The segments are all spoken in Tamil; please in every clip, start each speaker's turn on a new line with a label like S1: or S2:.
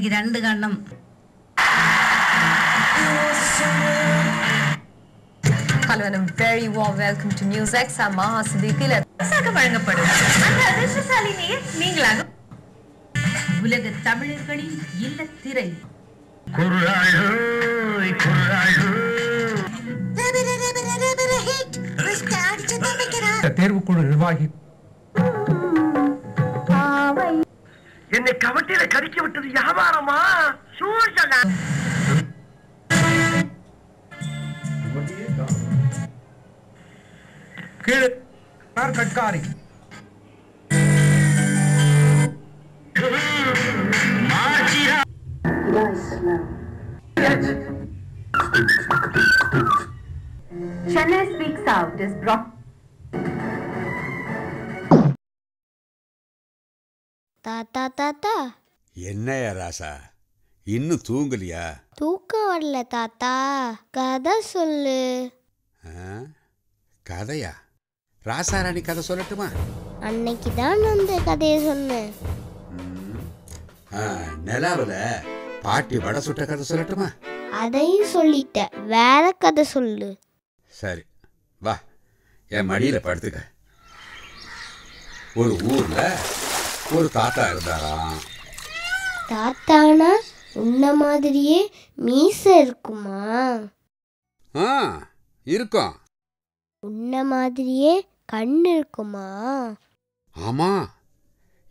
S1: എനിക്ക് 2 കണ്ണം.
S2: Hello and a very warm welcome to Newsx. I'm Maha Siddiqui. வழங்கப்படும் அந்த அதிர்ஷ்டசாலினியே நீங்களாகும். உலக தமிழர்களின் இல்லத்திரை
S3: தேர்வுக்குழு நிர்வாகி
S4: என்னை கவட்டில கடிக்க விட்டது வியாபாரமா?
S3: கீழே Gadkari
S2: Chennai Speaks Out is brought.
S5: தாத்தா
S6: என்னையா ராசா இன்னும் தூங்கலையா?
S5: தூக்கம் வரல தாத்தா, கதை சொல்லு.
S6: கதையா? ராசாராணி கதை சொல்லட்டுமா?
S5: அன்னைக்கு தான் அந்த கதையை சொன்னேன்.
S6: நிலாவில் பாட்டி வடை சுட்ட கதை சொல்லட்டுமா?
S5: அதையும் சொல்லிட்ட, வேற கதை சொல்லு.
S6: சரி வா, என் மடியில் படுத்துக்க. ஒரு ஊர்ல ஒரு தாத்தா இருந்தாராம்.
S5: தாத்தானா உன்ன மாதிரியே மீச இருக்குமா?
S6: இருக்கும்.
S5: உன்ன மாதிரியே கண்ணு இருக்குமா?
S6: ஆமா,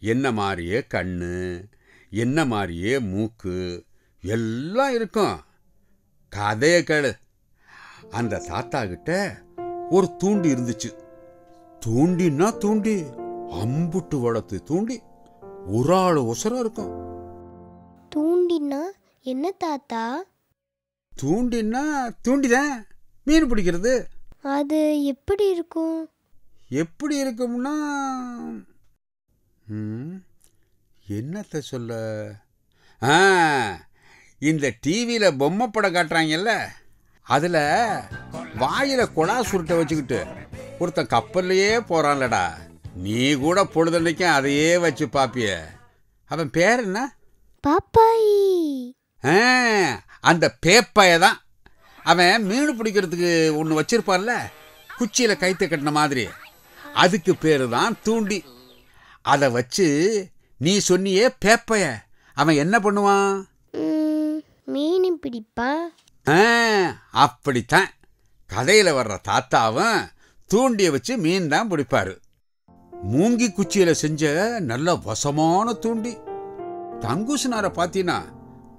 S6: என்ன மாதிரியே கண்ணு, என்ன மாதிரியே மூக்கு எல்லாம் இருக்கும். கதைய கேளு. அந்த தாத்தா கிட்ட ஒரு தூண்டி இருந்துச்சு. தூண்டின்னா தூண்டி, அம்புட்டு வளர்த்து தூண்டி, ஒரு ஆள் உசரம் இருக்கும்.
S5: தூண்டினா என்ன தாத்தா?
S6: தூண்டின்னா தூண்டிதான், மீன் பிடிக்கிறது.
S5: அது எப்படி இருக்கும்?
S6: எப்படி இருக்கும்னா என்னத்த சொல்ல, இந்த டிவியில் பொம்மை படம் காட்டுறாங்கல்ல, அதில் வாயில் கொடா சுருட்டை வச்சுக்கிட்டு ஒருத்தன் கப்பல்லையே போகிறான்லடா. நீ கூட பொழுதன்னைக்கும் அதையே வச்சு பாப்பிய. அவன் பேர் என்ன?
S5: பாப்பாயி.
S6: அந்த பேப்பாய தான். அவன் மீன் பிடிக்கிறதுக்கு ஒன்று வச்சிருப்பான்ல, குச்சியில் கைத்தை கட்டின மாதிரி, அதுக்கு பேரு தான் தூண்டி. அதை வச்சு நீ சொன்னியே பேப்பைய, அவன் என்ன பண்ணுவான்?
S5: மீன் பிடிப்பான்.
S6: அப்படித்தான் கதையில் வர்ற தாத்தாவும் தூண்டியை வச்சு மீன் தான் பிடிப்பாரு. மூங்கி குச்சியில் செஞ்ச நல்ல வசமான தூண்டி. தங்கூசு நாரை பார்த்தீங்கன்னா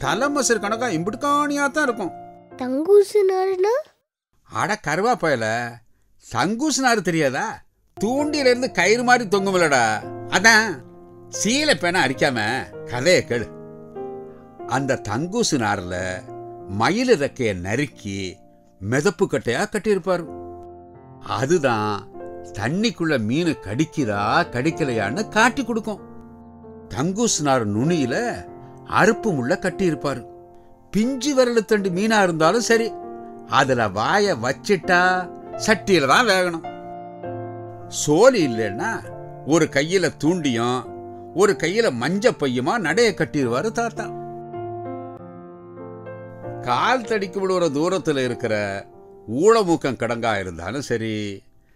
S6: தலைமசர் கணக்கா இம்பிடுக்கானியாக தான் இருக்கும்.
S5: தங்கூசு நாருனா?
S6: அட கருவாப்பையில, தங்கூசு நாறு தெரியாதா? தூண்டியிலிருந்து கயிறு மாதிரி தொங்குமில்லடா, அதான். சீலை பேனா அரிக்காம கதையை கேளு. அந்த தங்கூசு நாரில் மயில் ரெக்கைய நறுக்கி மிதப்பு கட்டையா கட்டியிருப்பாரு. அதுதான் தண்ணிக்குள்ள மீன் கடிக்குதா கடிக்கலையான்னு காட்டி கொடுக்கும். தங்கூசு நார் நுனியில அறுப்பு முள்ள கட்டி இருப்பாரு. பிஞ்சு விரலு தண்டு மீனா இருந்தாலும் சரி, அதுல வாய வச்சிட்டா சட்டியில தான் வேகணும். சோலி இல்லைன்னா ஒரு கையில தூண்டியும் ஒரு கையில மஞ்ச பையுமா நடைய கட்டிடுவாரு தாத்தா. கால் தடிக்கு விடுற தூரத்துல இருக்கிற ஊழமூக்கம் கிடங்கா இருந்தாலும் சரி,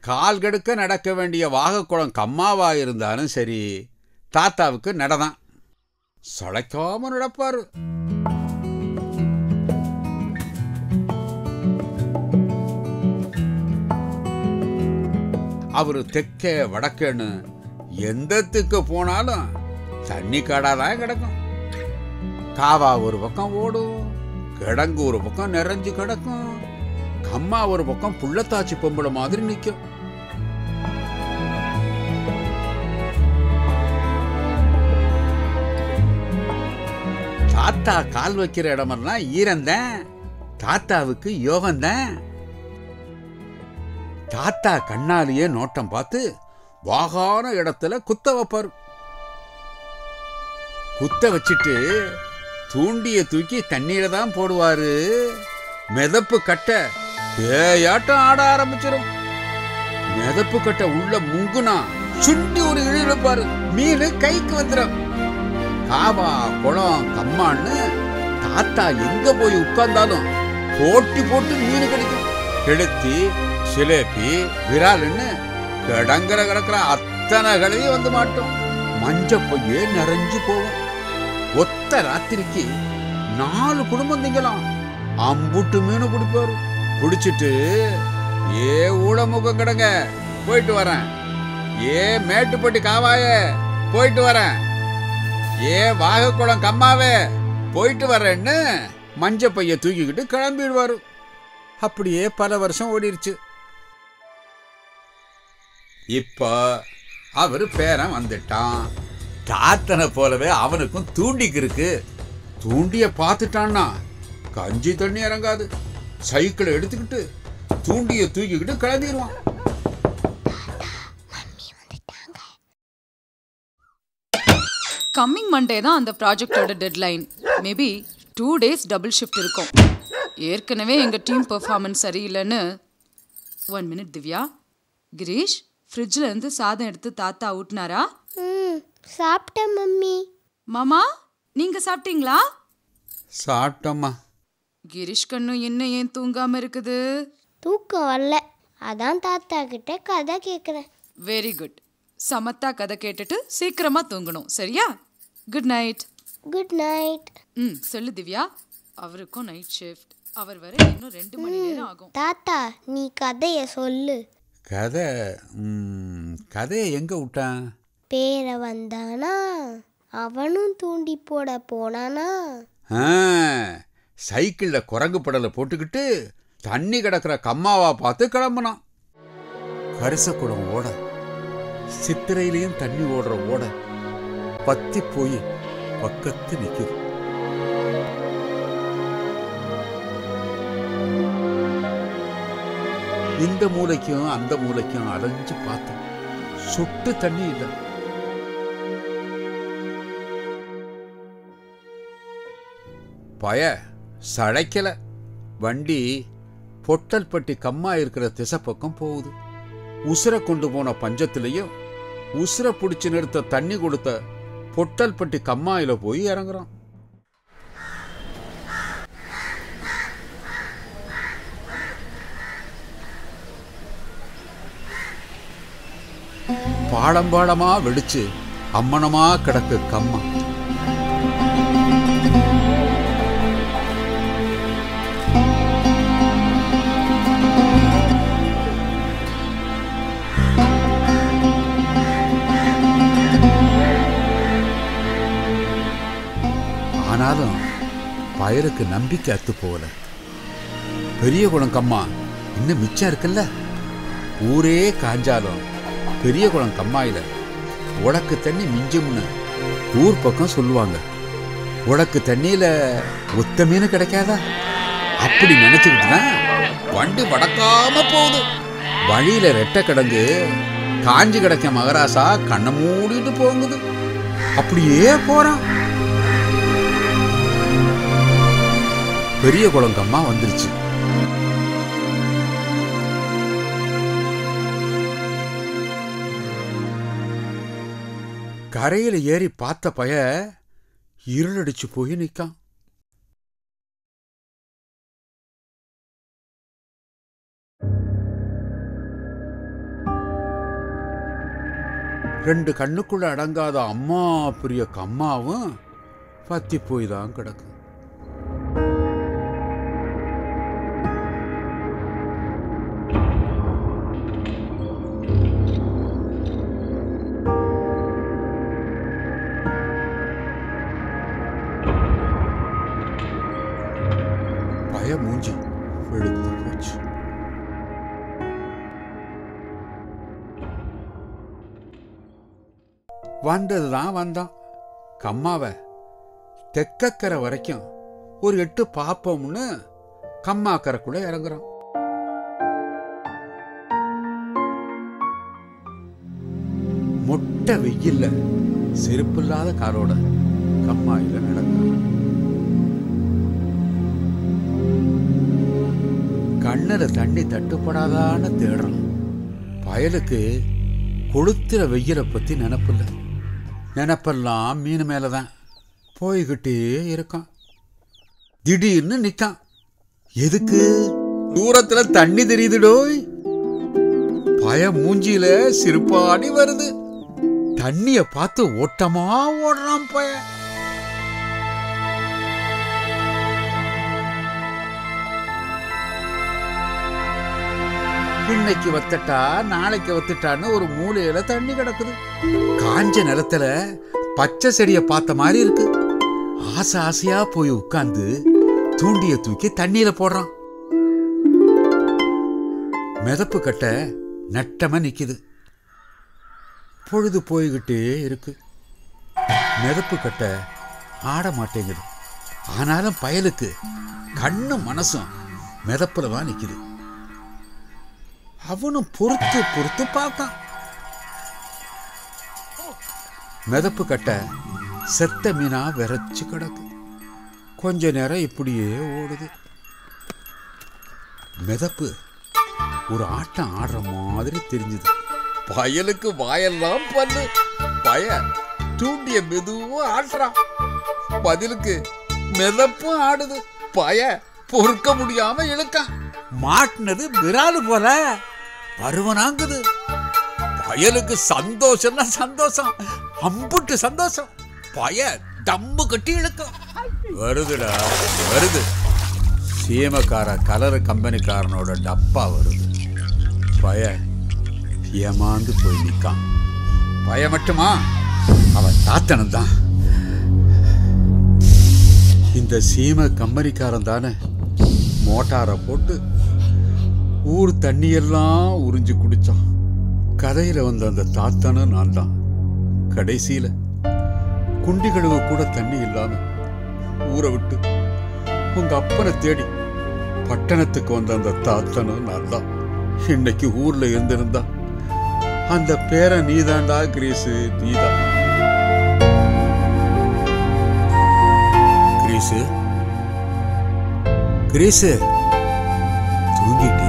S6: கால் கெடுக்க நடக்க வேண்டிய வாகக்குளம் கம்மாவா இருந்தாலும் சரி, தாத்தாவுக்கு நடதான். சளைக்காம நடப்பாரு. அவரு தெற்க வடக்கேன்னு எந்தத்துக்கு போனாலும் தண்ணி காடாதான் கிடக்கும். காவா ஒரு பக்கம் ஓடும், கிடங்கு ஒரு பக்கம் நிறைஞ்சு கிடக்கும், கம்மா ஒரு பக்கம் புள்ளத்தாச்சி பொம்பளை மாதிரி நிற்கும். தாத்தா கால் வைக்கிற இடமெல்லாம் ஈரந்தான், தாத்தாவுக்கு யோகம்தான். தாத்தா கண்ணாலேயே நோட்டம் பார்த்து வாகான இடத்துல குத்த வைப்பாரு. குத்த வச்சுட்டு தூண்டிய தூக்கி தண்ணீரை தான் போடுவாரு. மிதப்பு கட்ட பேயாட்டம் ஆட ஆரம்பிச்சிடும். மிதப்பு கட்ட உள்ள முங்குனா சுண்டி ஒரு இழு இழுப்பாரு, மீன் கைக்கு வந்துடும். காவா குளம் கம்மான்னு தாத்தா எங்க போய் உட்கார்ந்தாலும் போட்டி போட்டு மீன் கிடைக்கும். கெளுத்தி, சிலேபி, விராலுன்னு கிடக்கிற அத்தனை கடையும் வந்து மாட்டோம். மஞ்சப்பையே நிறைஞ்சு போவோம். ஒத்த ராத்திரிக்கு 4 குடும்பம் திங்கலாம். அம்புட்டு மீன் பிடிப்பாரு. பிடிச்சிட்டு ஏ ஊழமுகம் கிடங்க போயிட்டு வரேன், ஏ மேட்டுப்பட்டி காவாய போயிட்டு வரேன், ஏ வாகக்குளம் கம்மாவே போயிட்டு வரேன்னு மஞ்சப்பைய தூக்கிக்கிட்டு கிளம்பிடுவாரு. அப்படியே பல வருஷம் ஓடிருச்சு. இப்ப அவரு பேரன் வந்துட்டான். தாத்தனை போலவே அவனுக்கும் தூண்டிக்கு இருக்கு. தூண்டிய பார்த்துட்டான்னா கஞ்சி தண்ணி இறங்காது. சைக்கிளை எடுத்துக்கிட்டு தூண்டிய தூக்கிக்கிட்டு கிளம்பிடுவான்.
S1: கம்மிங் மண்டே தான் அந்த ப்ராஜெக்டோட deadline. Maybe 2 days double shift இருக்கும். ஏற்கனவே எங்கள் டீம் பெர்ஃபார்மன்ஸ் சரியில்லைன்னு. 1 minute திவ்யா. கிரீஷ், ஃப்ரிட்ஜில் இருந்து சாதம் எடுத்து தாத்தா ஊட்டினாரா?
S5: சாப்பிட்டேன் மம்மி.
S1: மாமா, நீங்கள் சாப்பிட்டீங்களா?
S6: சாப்பிட்டோம்மா.
S1: கிரீஷ் கண்ணு என்ன ஏன் தூங்காமல் இருக்குது?
S5: தூக்கம் வரல, அதான் தாத்தா கிட்ட கதை கேட்குறேன்.
S1: Very good. சமத்தா கதை கேட்டுட்டு சீக்கிரமா தூங்கணும், சரியா? Good night.
S5: Good night.
S1: சொல்லு திவ்யா. அவருக்கும் நைட் ஷிஃப்ட். அவர் வர இன்னும் 2 மணி நேரம் ஆகும்.
S5: தாத்தா, நீ கதைய சொல்லு.
S6: கதையை எங்க விட்டான்?
S5: பேர வந்தானா, அவனும் தூண்டி போட போனானா.
S6: சைக்கிள்ல குரங்கு படலை போட்டுக்கிட்டு தண்ணி கிடக்கிற கம்மாவா பார்த்து கிளம்புனான். கரிசக்குடம் ஓட, சித்திரையிலையும் தண்ணி ஓடுற ஓட பத்தி போய் பக்கத்து நிக்குது. இந்த மூளைக்கும் அந்த மூளைக்கும் அலைஞ்சு பார்த்தோம். சொட்டு தண்ணி இல்லை. பய சளைக்கல. வண்டி பொட்டல்பட்டி கம்மா இருக்கிற திசை பக்கம் போகுது. உசுரை கொண்டு போன பஞ்சத்திலையும் உசுரை பிடிச்சு நிறுத்த தண்ணி கொடுத்த பொட்டல்பட்டி கம்மாயில போய் இறங்குறான். பாடம் பாடமா வெடிச்சு அம்மனமா கிடக்கு கம்மா. ஆனாலும் பயலுக்கு நம்பிக்கை அத்து போகல. பெரிய குளம் கம்மா இன்னும் மிச்சம் இருக்குல்ல. ஊரே காஞ்சாலும் பெரிய குளம் கம்மாயில உடக்கு தண்ணி மிஞ்சும்னு ஊர் பக்கம் சொல்லுவாங்க. உடக்கு தண்ணியில ஒத்த மீன் கிடைக்காதா? அப்படி நினைச்சுக்கிட்டுனா வண்டி வடக்காம போகுது. வழியில ரெட்டை கிடங்கு காஞ்சி கிடக்க மகராசா கண்ணை மூடிட்டு போங்குது. அப்படியே போறான். பெரிய குளங்கம்மா வந்துருச்சு. கரையில ஏறி பார்த்த பய இருளடிச்சு போய் நிக்கான். ரெண்டு கண்ணுக்குள்ள அடங்காத அம்மா பெரிய கம்மாவும் பத்தி போய் தான் கிடக்கு. மூஞ்சி வெளுத்து போச்சு. வந்ததுதான் வந்தான். கம்மாவை தெக்கக்கரை வரைக்கும் ஒரு எட்டு பாப்போம்னு கம்மாக்கரைக்குள்ள இறங்குறான். மொட்டை வெயில்ல செருப்பு இல்லாத காரோட கம்மாயில நடக்கிறான். கண்ணுல தண்ணி தட்டுப்படாதான்னு தேடுறான். பயலுக்கு கொளுத்துற வெயிலை பத்தி நினப்பில்ல. நினப்பெல்லாம் மீன் மேலதான். போய்கிட்டே இருக்கான். திடீர்னு நிக்கான். எதுக்கு? தூரத்துல தண்ணி தெரியுதுடோய். பய மூஞ்சியில சிரிப்பாடி வருது. தண்ணிய பார்த்து ஓட்டமா ஓடுறான் பய. இன்னைக்கு வத்துட்டா நாளைக்கு வத்துட்டான்னு ஒரு மூலையில தண்ணி கிடக்குது. காஞ்ச நிலத்துல பச்சை செடிய பார்த்த மாதிரி இருக்கு. ஆசை ஆசையா போய் உட்கார்ந்து தூண்டிய தூக்கி தண்ணியில போடுறான். மிதப்பு கட்ட நட்டமா நிக்குது. பொழுது போய்கிட்டே இருக்கு. மிதப்பு கட்ட ஆட மாட்டேங்குது. ஆனாலும் பயலுக்கு கண்ணும் மனசும் மிதப்புல தான் நிக்குது. அவனும் பொறுத்து பொறுத்து பார்க்கான். மிதப்பு கட்ட செத்த மீனா விரைச்சு கிடக்கு. கொஞ்ச நேரம் இப்படியே ஓடுது. மிதப்பு ஒரு ஆட்டம் ஆடுற மாதிரி தெரிஞ்சுது. பயலுக்கு வாயெல்லாம் பல்லு. பய தூண்டிய மெதுவா ஆடுறான். பதிலுக்கு மிதப்பும் ஆடுது. பய பொறுக்க முடியாம இழுக்கான். மாட்டினது விராலு போல பருவனாங்குது. பயலுக்கு சந்தோஷம்னா சந்தோஷம், அம்புட்டு சந்தோஷம். பய டம்மு கட்டி இழுக்கும். வருதுடா வருது. சீமக்கார கலர் கம்பெனிக்காரனோட டப்பா வருது. பய ஏமாந்து போய் நிற்கான். பய மட்டுமா, அவன் தாத்தனும் தான். இந்த சீம கம்பெனிக்காரன் தானே மோட்டாரை போட்டு ஊர் தண்ணியெல்லாம் உறிஞ்சு குடிச்சான். கதையில வந்த அந்த தாத்தனும் நான் தான். கடைசியில குண்டி கழுவ கூட தண்ணி இல்லாம ஊரை விட்டு உங்க அப்பனை தேடி பட்டணத்துக்கு வந்த அந்த தாத்தனும் நான் தான். இன்னைக்கு ஊர்ல இருந்திருந்தா அந்த பேரை நீதாண்டா கிரீஸு, நீதான். கிரீஸு கிரீஸு தூங்கிட்டே